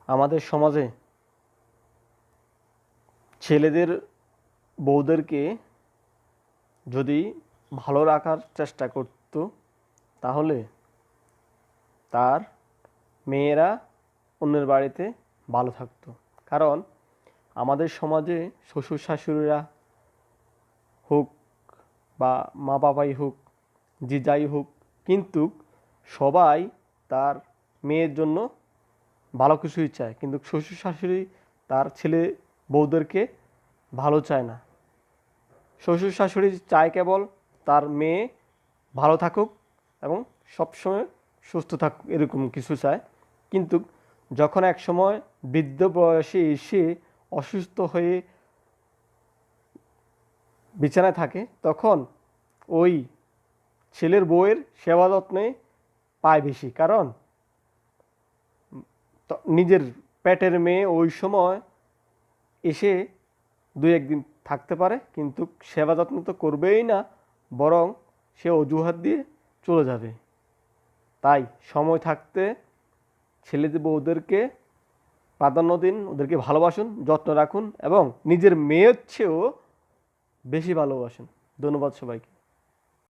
আমাদের সমাজে ছেলেদের বউদেরকে যদি ভালো রাখার চেষ্টা করত তাহলে তার মেয়েরা অন্যের বাড়িতে ভালো থাকতো। কারণ আমাদের সমাজে শ্বশুর শাশুড়িরা হোক বা মা বাবাই হোক, যে যাই হোক, কিন্তু সবাই তার মেয়ের জন্য ভালো কিছুই চায়, কিন্তু শ্বশুর শাশুড়ি তার ছেলে বউদেরকে ভালো চায় না। শ্বশুর শাশুড়ি চায় কেবল তার মেয়ে ভালো থাকুক এবং সবসময় সুস্থ থাকুক, এরকম কিছু চায়। কিন্তু যখন এক সময় বৃদ্ধ বয়সে এসে অসুস্থ হয়ে বিছানায় থাকে, তখন ওই ছেলের বউয়ের সেবা যত্নে পায় বেশি। কারণ নিজের পেটের মেয়ে ওই সময় এসে দুই একদিন থাকতে পারে, কিন্তু সেবা যত্ন তো করবেই না, বরং সে অজুহাত দিয়ে চলে যাবে। তাই সময় থাকতে ছেলেদের বউদেরকে প্রাধান্য দিন, ওদেরকে ভালোবাসুন, যত্ন রাখুন এবং নিজের মেয়ের চেয়েও বেশি ভালোবাসুন। ধন্যবাদ সবাইকে।